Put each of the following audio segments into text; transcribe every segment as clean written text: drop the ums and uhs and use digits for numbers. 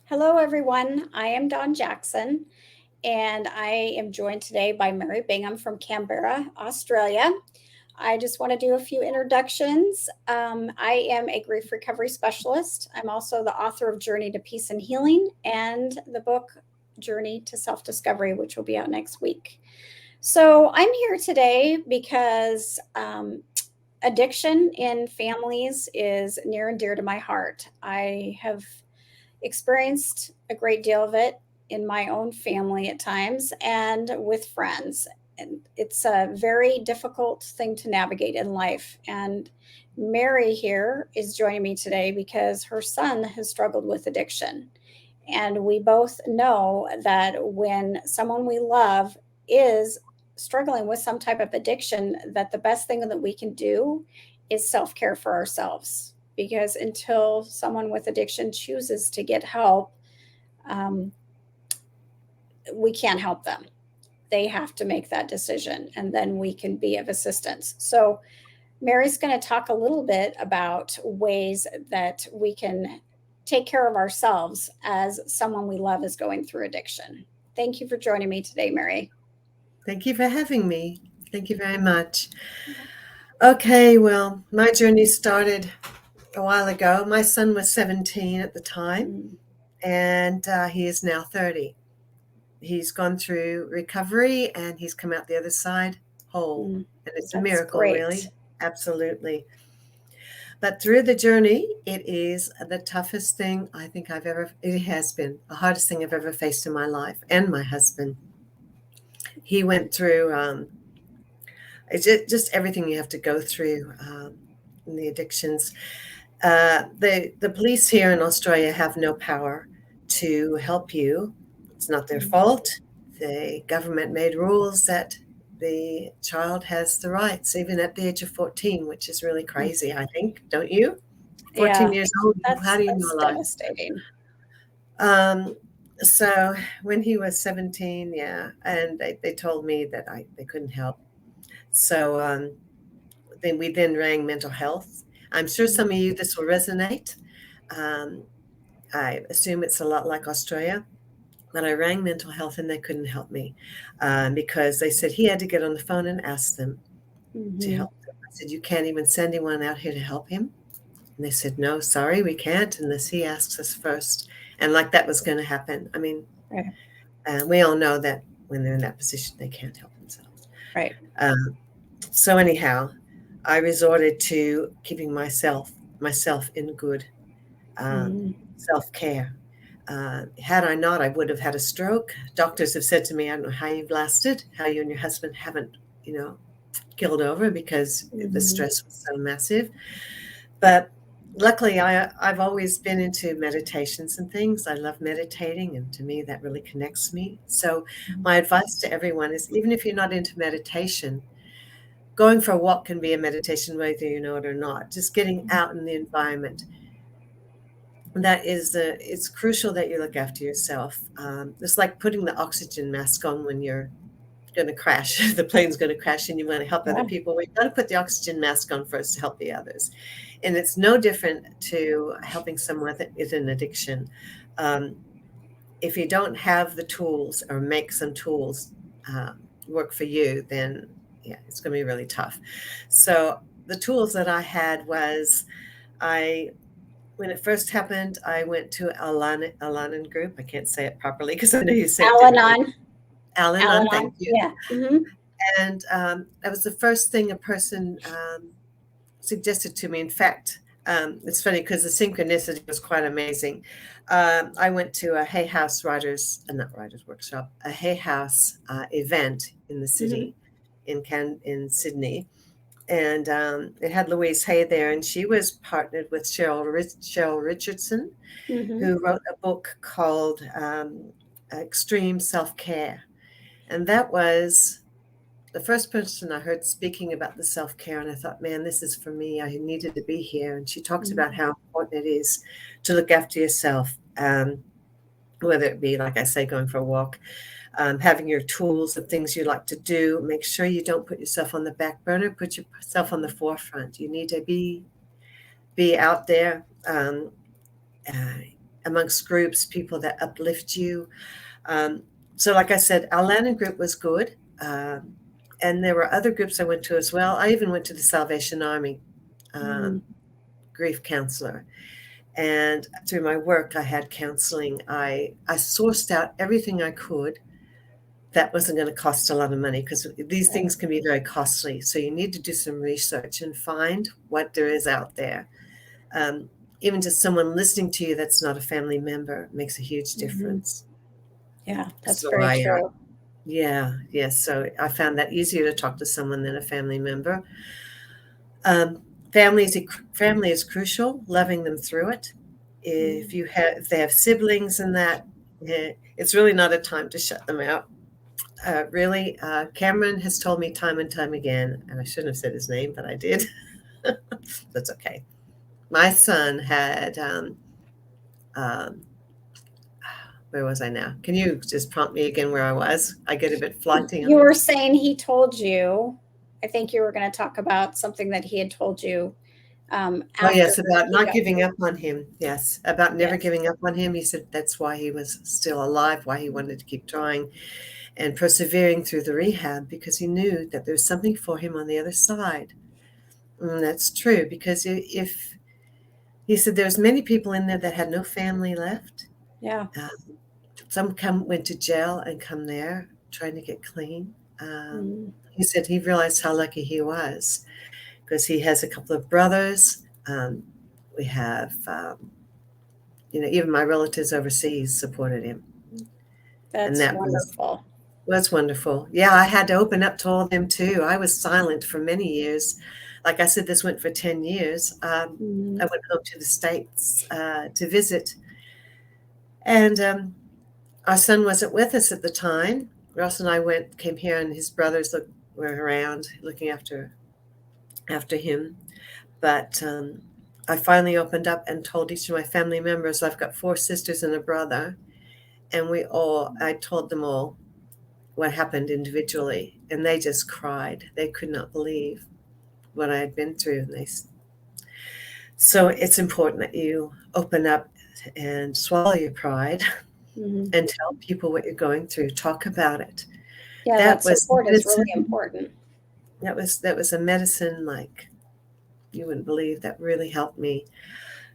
Hello, everyone. I am Dawn Jackson, and I am joined today by Mary Bingham from Canberra, Australia. I just want to do a few introductions. I am a grief recovery specialist. I'm also the author of Journey to Peace and Healing and the book Journey to Self Discovery, which will be out next week. So I'm here today because addiction in families is near and dear to my heart. I have experienced a great deal of it in my own family at times and with friends. And it's a very difficult thing to navigate in life. And Mary here is joining me today because her son has struggled with addiction. And we both know that when someone we love is struggling with some type of addiction, that the best thing that we can do is self care for ourselves. Because until someone with addiction chooses to get help, um, we can't help them. They have to make that decision, and then we can be of assistance. So, Mary's going to talk a little bit about ways that we can take care of ourselves as someone we love is going through addiction. Thank you for joining me today, Mary. Thank you for having me. Thank you very much. Okay, well, my journey started a while ago. My son was 17 at the time, Mm, and he is now 30. He's gone through recovery and he's come out the other side whole. mm, And it's a that's miracle, great. really. Absolutely. But through the journey, it is the toughest thing I think it has been the hardest thing I've ever faced in my life and my husband. He went through it's just everything you have to go through in the addictions. The police here in Australia have no power to help you. It's not their Mm, fault. The government made rules that the child has the rights, even at the age of 14, which is really mm. crazy, I think, don't you? 14 Yeah, years old, how do you know that's life? devastating. Um, so when he was 17, yeah, and they told me that they couldn't help. So then we then rang mental health. I'm sure Mm, some of you this will resonate. Um, I assume it's a lot like Australia, but I rang mental health and they couldn't help me because they said he had to get on the phone and ask them to mhm. help them. I said, "You can't even send anyone out here to help him?" And they said, "No, sorry, we can't unless he asks us first." And like that was going to happen. I mean, Right, we all know that when they're in that position, they can't help themselves. right. Um, so anyhow, I resorted to keeping myself in good Mm, self-care. Had I not, I would have had a stroke. Doctors have said to me, "I don't know how you've lasted, how you and your husband haven't, killed over because the mhm. stress was so massive." But luckily, I've always been into meditations and things. I love meditating, and to me, that really connects me. So my advice to everyone is, even if you're not into meditation, going for a walk can be a meditation, whether you know it or not. Just getting out in the environment. It's crucial that you look after yourself. It's like putting the oxygen mask on when you're going to crash. The plane's going to crash and you want to help other Yeah. people. Well, you've got to put the oxygen mask on first to help the others. And it's no different to helping someone with an addiction. Um, if you don't have the tools or make some tools work for you, then yeah, it's going to be really tough. So the tools that I had was I when it first happened, I went to Alanan group. I can't say it properly because I know you say it differently. Al-Anon. Alanon, Al-Anon. thank you. Yeah. Mhm. And that was the first thing a person suggested to me. In fact, it's funny because the synchronicity was quite amazing. I went to a Hay House not writers workshop, a Hay House event in the Mhm. city in Sydney, and it had Louise Hay there, and she was partnered with Cheryl Richardson, Mhm. who wrote a book called Extreme Self Care, and that was the first person I heard speaking about the self care, and I thought, man, this is for me. I needed to be here. And she talks about Mhm. how important it is to look after yourself, whether it be, like I say, going for a walk, having your tools of things you like to do. Make sure you don't put yourself on the back burner. Put yourself on the forefront. You need to be out there. Uh, amongst groups, people that uplift you. Um, so, like I said, our Landon group was good. And there were other groups I went to as well. I even went to the Salvation Army Mm, grief counselor. And through my work, I had counseling. I sourced out everything I could that wasn't going to cost a lot of money because these right. things can be very costly. So you need to do some research and find what there is out there. Um, Even just someone listening to you that's not a family member makes a huge Mhm. difference. Yeah, that's So very true. yeah, yes. So I found that easier to talk to someone than a family member. Um, family is crucial. Loving them through it. Mm. If they have siblings and that, it's really not a time to shut them out. Really, Cameron has told me time and time again, and I shouldn't have said his name, but I did. That's okay. My son had, um, where was I now? Can you just prompt me again where I was? I get a bit flighty on You were this. saying he told you, I think you were going to talk about something that he had told you Oh, after yes, about he not got giving through. up on him. Yes, about never Yes. giving up on him. He said that's why he was still alive, why he wanted to keep trying and persevering through the rehab because he knew that there was something for him on the other side. And that's true because if he said there was many people in there that had no family left. Yeah. Uh, some went to jail and come there trying to get clean. Mm. He said he realized how lucky he was because he has a couple of brothers. We have, even my relatives overseas supported him, and That's wonderful. was wonderful. Yeah, I had to open up to all of them too. I was silent for many years. Like I said, this went for 10 years. Mm. I went home to the States to visit, and our son wasn't with us at the time. Ross and I came here, and his brothers were around looking after him. But I finally opened up and told each of my family members I've got four sisters and a brother, and I told them all what happened individually, and they just cried. They could not believe what I had been through. So it's important that you open up and swallow your pride Mhm. and tell people what you're going through. Talk about it. Yeah, that That was support is really medicine. important. That was a medicine like you wouldn't believe that really helped me.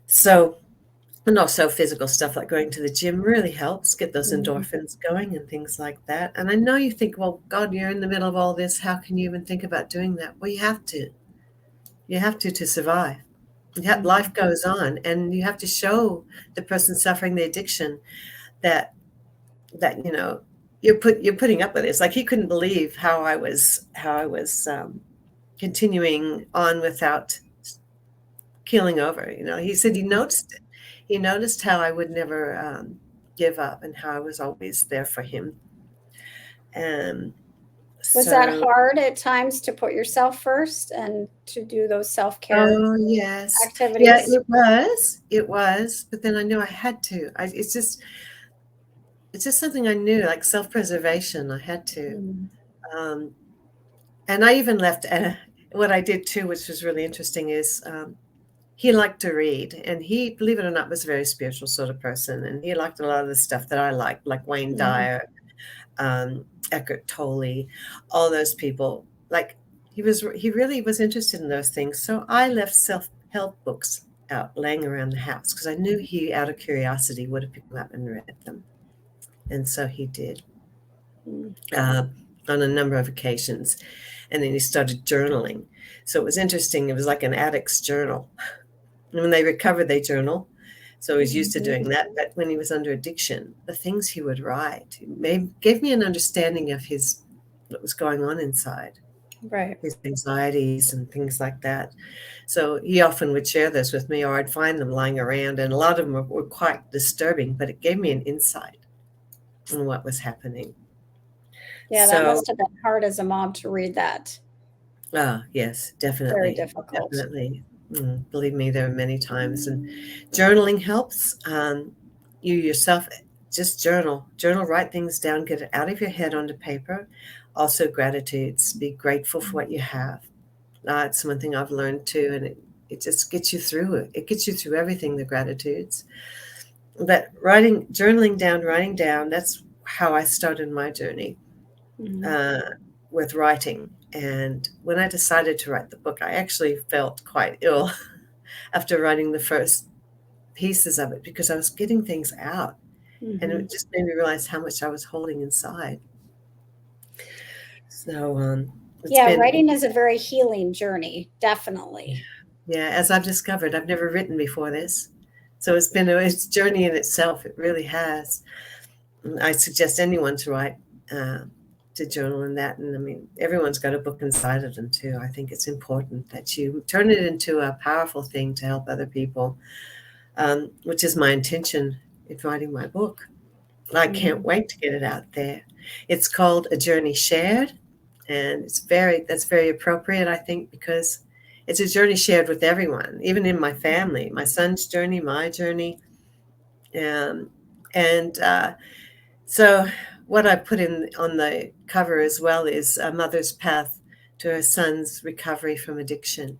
So, and also physical stuff like going to the gym really helps get those Mhm. endorphins going and things like that. And I know you think, well, God, you're in the middle of all this. How can you even think about doing that? Well, you have to. You have to survive. Mhm. Life goes on, and you have to show the person suffering the addiction that you're putting up with this. Like he couldn't believe how I was continuing on without keeling over. He said he Mhm. noticed it. He noticed how I would never give up and how I was always there for him. And Was that so, hard at times to put yourself first and to do those self-care oh yes, yeah, activities? it was. But then I knew I had to. It's just something I knew, like self-preservation. I had to. Mm. Um, and I even left. What I did too, which was really interesting, is he liked to read, and he, believe it or not, was a very spiritual sort of person, and he liked a lot of the stuff that I liked, like Wayne Mhm. Dyer, Eckhart Tolle, all those people. Like he really was interested in those things. So I left self-help books out laying around the house because I knew he, out of curiosity, would have picked them up and read them, and so he did Mm. uh, on a number of occasions. And then he started journaling. So it was interesting. It was like an addict's journal. And when they recovered, they journal. So he was used to Mhm. doing that. But when he was under addiction, the things he would write gave me an understanding of what was going on inside, Right. his anxieties and things like that. So he often would share this with me, or I'd find them lying around. And a lot of them were quite disturbing, but it gave me an insight on what was happening. Yeah, that So must have been hard as a mom to read that. ah, yes, Very definitely, difficult. definitely. Believe me, there are many times, and journaling helps. You yourself just journal, write things down, get it out of your head onto paper. Also, gratitudes. Be grateful for what you have. It's one thing I've learned too, and it just gets you through it. It gets you through everything. The gratitudes, but writing down, that's how I started my journey Mhm. uh, with writing. And when I decided to write the book, I actually felt quite ill after writing the first pieces of it because I was getting things out. And Mhm. it just made me realize how much I was holding inside. So it's Yeah, been, writing is a very healing journey, definitely. yeah, as I've discovered, I've never written before this. So it's been it's a journey in itself. It really has. I suggest anyone to write, uh, to journal in that. And I mean, everyone's got a book inside of them too. I think it's important that you turn it into a powerful thing to help other people, which is my intention in writing my book. I can't Mhm. wait to get it out there. It's called A Journey Shared, and that's very appropriate, I think, because it's a journey shared with everyone, even in my family, my son's journey, my journey, um, and so what I put in on the cover as well is a mother's path to her son's recovery from addiction.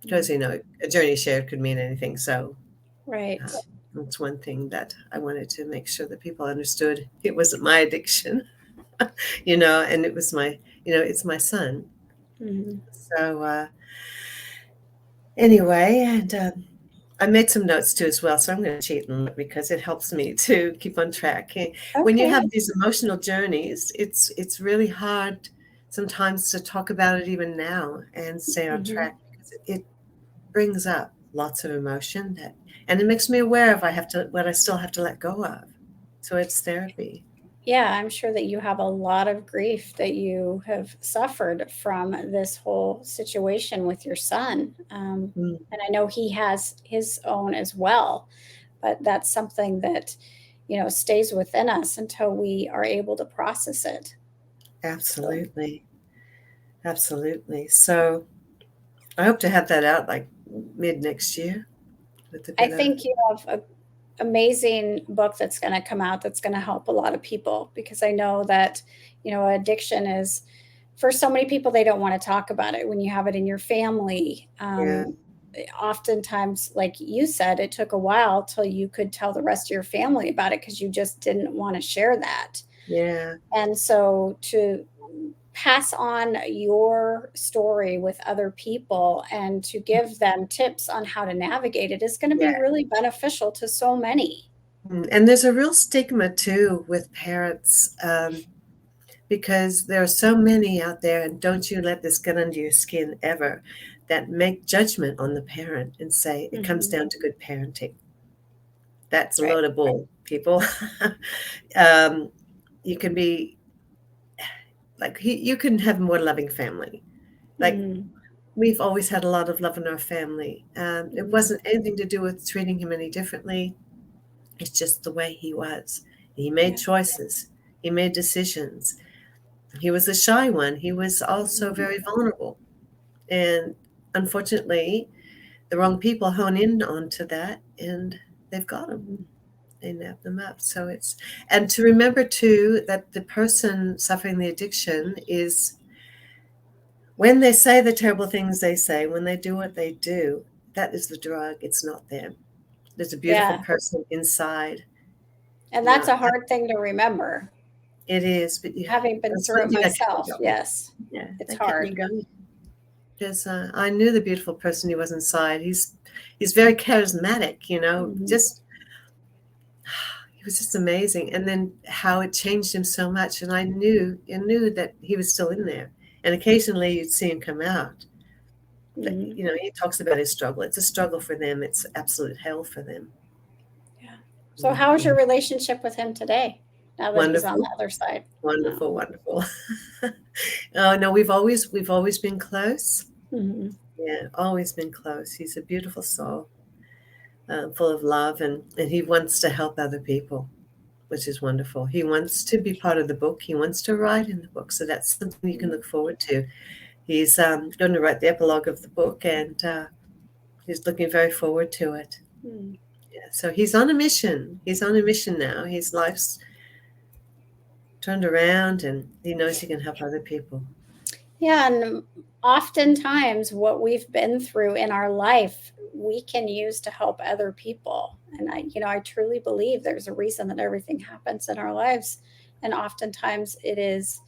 Because, Mm. a journey shared could mean anything. So uh, Right. that's one thing that I wanted to make sure that people understood. It wasn't my addiction, and it was it's my son. Mhm. So anyway, and I made some notes too as well, so I'm going to cheat and look because it helps me to keep on track. When you Okay. have these emotional journeys, it's really hard sometimes to talk about it even now and stay on Mhm. track because it brings up lots of emotion and it makes me aware of what I still have to let go of. So it's therapy. Yeah, I'm sure that you have a lot of grief that you have suffered from this whole situation with your son. Mm, And I know he has his own as well, but that's something that, stays within us until we are able to process it. So absolutely, absolutely. So I hope to have that out like mid next year with a I bit of think you have a amazing book that's going to come out that's going to help a lot of people because I know that, addiction is for so many people, they don't want to talk about it when you have it in your family. yeah. Oftentimes, like you said, it took a while till you could tell the rest of your family about it because you just didn't want to share that. Yeah, And so to pass on your story with other people and to give them tips on how to navigate it is going to be yeah. really beneficial to so many. And there's a real stigma too with parents, because there are so many out there, and don't you let this get under your skin ever, that make judgment on the parent and say it comes Mhm. down to good parenting. That's a Right. load of bull, people. um, you can be like you can have a more loving family. Like Mhm. we've always had a lot of love in our family. It Mhm. wasn't anything to do with treating him any differently. It's just the way he was. He made Yeah. choices. He made decisions. He was a shy one. He was also Mhm. very vulnerable. And unfortunately, the wrong people hone in onto that and they've got him. Mhm. They nab them up. And to remember too that the person suffering the addiction is, when they say the terrible things they say, when they do what they do, that is the drug. It's not them. There's a beautiful Yeah. person inside. And that's Not a hard thing to remember. it is, but Having been that's through one it thing that kept me myself, going. yes, Yeah, it's that kept hard. me going because I knew the beautiful person he was inside. He's very charismatic, Mhm. just he was just amazing. And then how it changed him so much, and I knew that he was still in there. And occasionally you'd see him come out. But Mhm. he talks about his struggle. It's a struggle for them. It's absolute hell for them. Yeah. So Yeah, how's yeah. your relationship with him today, now that he's on the Wonderful, other side? Oh. wonderful, wonderful. Oh no, we've always been close. Mhm. Yeah, always been close. He's a beautiful soul, full of love, and he wants to help other people, which is wonderful. He wants to be part of the book. He wants to write in the book, so that's something you can look forward to. He's going to write the epilogue of the book, and he's looking very forward to it. Mhm. Yeah, so he's on a mission. He's on a mission now. His life's turned around, and he knows he can help other people. Yeah, and oftentimes what we've been through in our life we can use to help other people. And I truly believe there's a reason that everything happens in our lives, and oftentimes it is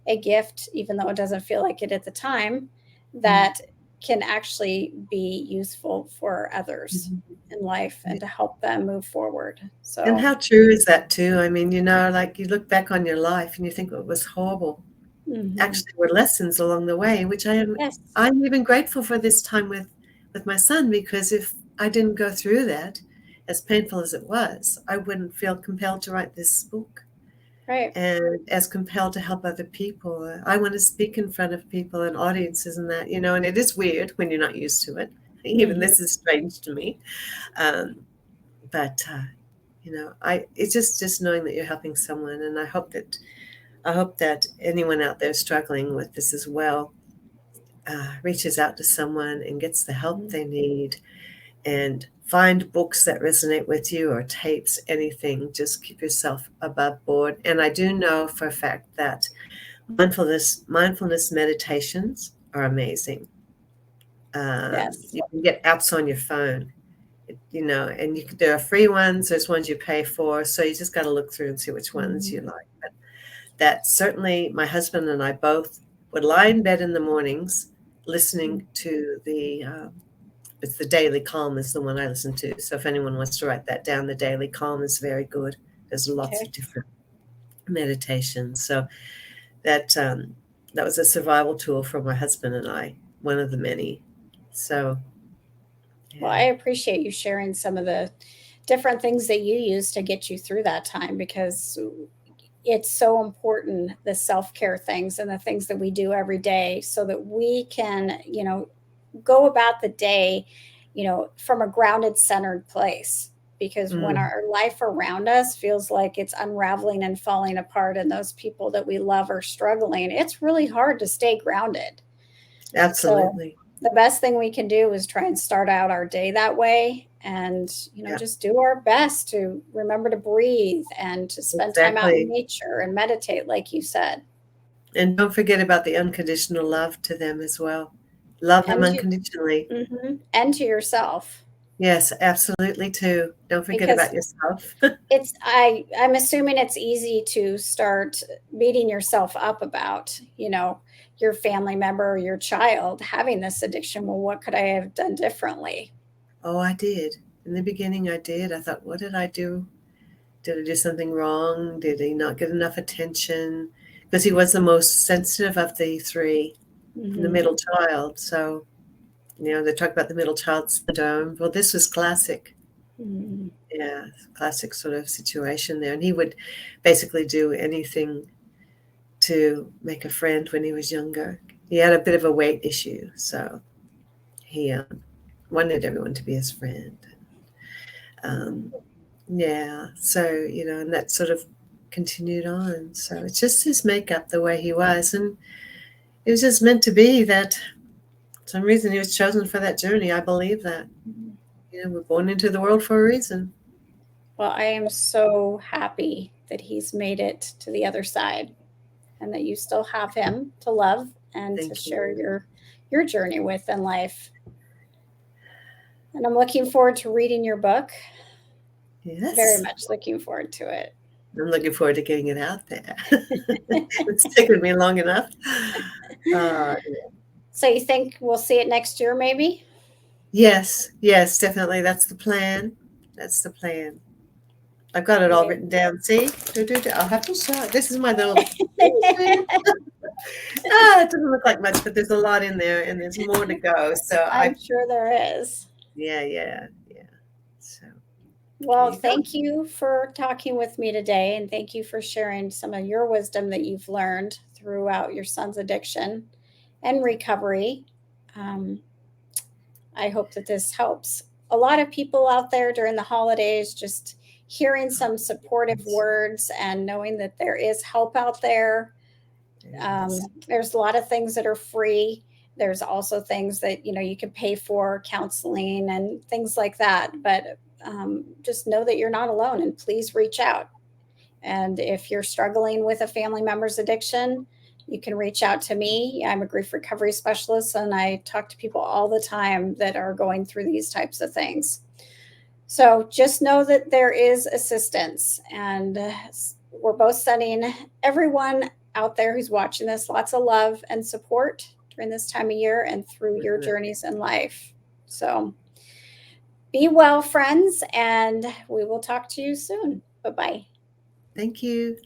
a gift, even though it doesn't feel like it at the time, Mm. that can actually be useful for others Mhm. in life and to help them move forward. And So, how true is that too? I mean, like you look back on your life and you think it was horrible. mhm. Actually, were lessons along the way, which Yes, I'm even grateful for this time with my son, because if I didn't go through that, as painful as it was, I wouldn't feel compelled to write this book right. and as compelled to help other people. I want to speak in front of people and audiences and that, and it is weird when you're not used to it. Even Mhm. this is strange to me. Um, but I it's just knowing that you're helping someone, and I hope that anyone out there struggling with this as well reaches out to someone and gets the help Mhm. they need, and find books that resonate with you, or tapes, anything. Just keep yourself above board. And I do know for a fact that mindfulness meditations are amazing. Yes. You can get apps on your phone, and there are free ones, there's ones you pay for, so you just got to look through and see which ones you Mhm. like. But that certainly, my husband and I both would lie in bed in the mornings listening to it's the Daily Calm is the one I listen to. So if anyone wants to write that down, the Daily Calm is very good. There's lots Okay. of different meditations. So that that was a survival tool for my husband and I, one of the many. So Well, yeah. I appreciate you sharing some of the different things that you use to get you through that time, because it's so important, the self-care things and the things that we do every day so that we can, go about the day, from a grounded, centered place. Because when Mm, our life around us feels like it's unraveling and falling apart, and those people that we love are struggling, it's really hard to stay grounded. So absolutely. the best thing we can do is try and start out our day that way, and Yeah, just do our best to remember to breathe and to spend time out in exactly. nature and meditate like you said. And don't forget about the unconditional love to them as well. Love them And to unconditionally. and to yourself, Yes, absolutely too. Don't forget because about yourself. I'm assuming it's easy to start beating yourself up about, your family member or your child having this addiction. Well, what could I have done differently? Oh, I did. In the beginning, I did. I thought, what did I do? Did I do something wrong? Did he not get enough attention? Because he was the most sensitive of the three, the Hmm. middle child. So, they talk about the middle child syndrome. Well, this was classic. Hmm. Yeah, classic sort of situation there. And he would basically do anything to make a friend when he was younger. He had a bit of a weight issue, so he wanted everyone to be his friend. Um, yeah, so, and that sort of continued on. So it's just his makeup, the way he was. And it was just meant to be that for some reason he was chosen for that journey. I believe that. We're born into the world for a reason. Well, I am so happy that he's made it to the other side, and that you still have him to love and to Thank share you. your journey with in life. And I'm looking forward to reading your book. Very Yes. much looking forward to it. I'm looking forward to getting it out there. It's taken me long enough. Uh, So you think we'll see it next year, maybe? yes, yes, definitely. That's the plan. That's the plan. I've got it all Great. written down. See? I'll have to show it. This is my little. It doesn't look like much, but there's a lot in there, and there's more to go. So I'm sure there is. yeah, yeah, yeah. So there Well, you go. thank you for talking with me today, and thank you for sharing some of your wisdom that you've learned throughout your son's addiction and recovery. Um, I hope that this helps a lot of people out there during the holidays, just hearing some supportive Yes, words and knowing that there is help out there. there is. There's a lot of things that are free. There's also things that you can pay for, counseling and things like that. But just know that you're not alone, and please reach out. And if you're struggling with a family member's addiction, You can reach out to me. I'm a grief recovery specialist, and I talk to people all the time that are going through these types of things. So just know that there is assistance, and we're both sending everyone out there who's watching this lots of love and support during this time of year and through your Definitely. journeys in life. So be well, friends, and we will talk to you soon. Bye bye. Thank you.